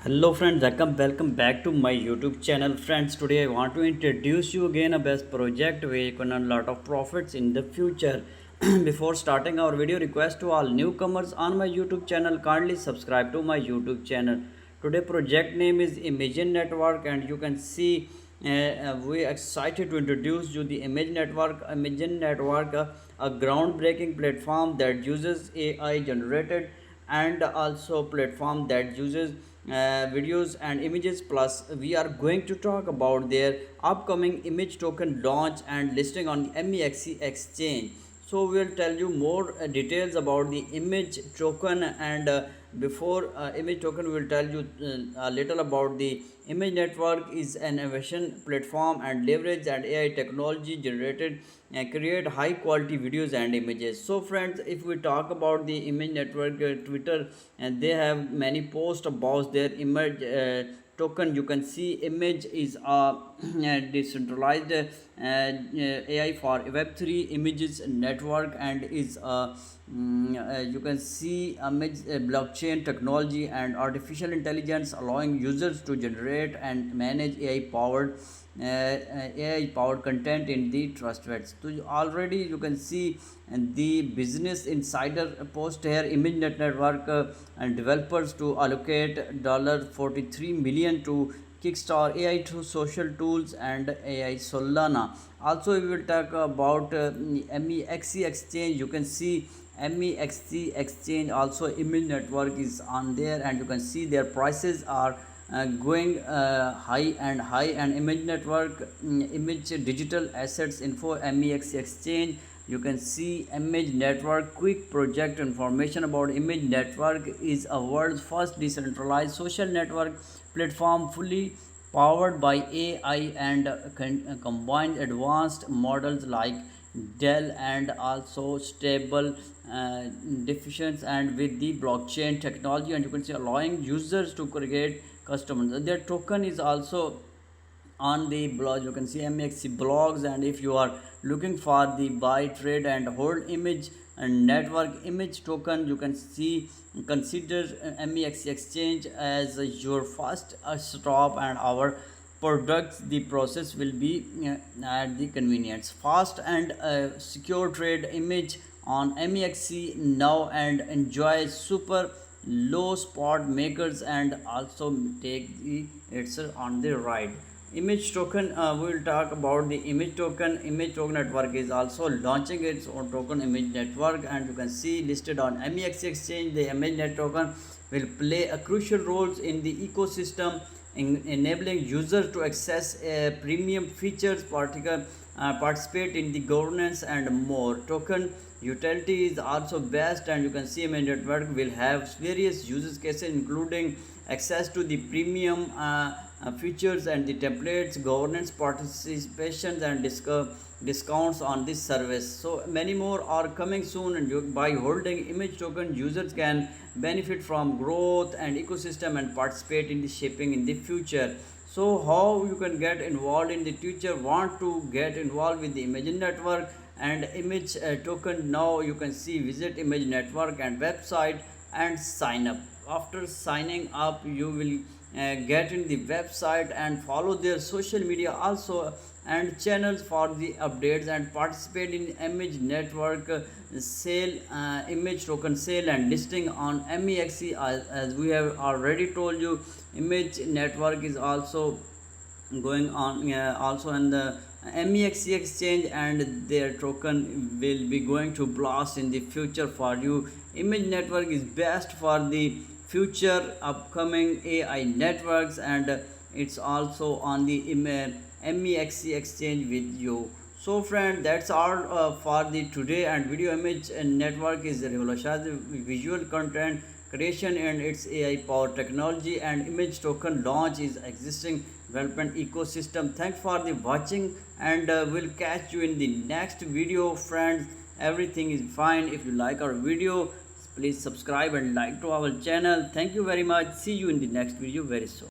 Hello friends, welcome back to my YouTube channel. Friends, today I want to introduce you again a best project where you can earn a lot of profits in the future. Before starting our video, request to all newcomers on my YouTube channel, kindly subscribe to my YouTube channel. Today project name is Imagine Network, and you can see we excited to introduce you the Image Network. Imagine Network, a groundbreaking platform that uses AI generated and also platform that uses videos and images. Plus we are going to talk about their upcoming image token launch and listing on the MEXC exchange. So we will tell you more details about the image token, and before image token we will tell you a little about the image network is an innovation platform and leverage and AI technology generated and create high quality videos and images. So friends, if we talk about the image network, Twitter, and they have many posts about their image token. You can see image is a decentralized AI for web3 images network, and is you can see image blockchain technology and artificial intelligence allowing users to generate and manage AI powered content in the trustworthy. So already you can see and the business insider post here image network and developers to allocate $43 million to Kickstarter AI to social tools and AI Solana. Also we will talk about MEXC exchange. You can see MEXC exchange also image network is on there, and you can see their prices are going high and high. And image network, image digital assets info MEXC exchange. You can see image network quick project information about image network is a world's first decentralized social network platform fully powered by AI and combined advanced models like Dell and also stable diffusions and with the blockchain technology. And you can see allowing users to create customers. Their token is also on the blog. You can see MEXC blogs, and if you are looking for the buy trade and hold image and network image token, you can see consider MEXC exchange as your first stop, and our products the process will be at the convenience fast and secure trade image on MEXC now and enjoy super low spot makers and also take the it's on the ride. Image token, we will talk about the image token. Image token network is also launching its own token image network, and you can see listed on MEXC exchange. The image net token will play a crucial role in the ecosystem in enabling users to access premium features, participate in the governance and more. Token utility is also best, and you can see image network will have various use cases including access to the premium features and the templates, governance, participations, and discounts on this service. So many more are coming soon, and by holding image token users can benefit from growth and ecosystem and participate in the shaping in the future. So how you can get involved in the future? Want to get involved with the Imagine network and image token? Now you can see visit image network and website and sign up. After signing up you will get in the website and follow their social media also and channels for the updates, and participate in image network sale, image token sale and listing on MEXC. As we have already told you, image network is also going on also in the MEXC exchange, and their token will be going to blast in the future for you. Image network is best for the future upcoming AI networks, and it's also on the MEXC exchange with you. So friend, that's all for the today. And video image and network is revolutionized visual content creation and its AI powered technology, and image token launch is existing development ecosystem. Thanks for the watching, and we'll catch you in the next video friends. Everything is fine. If you like our video, please subscribe and like to our channel. Thank you very much. See you in the next video very soon.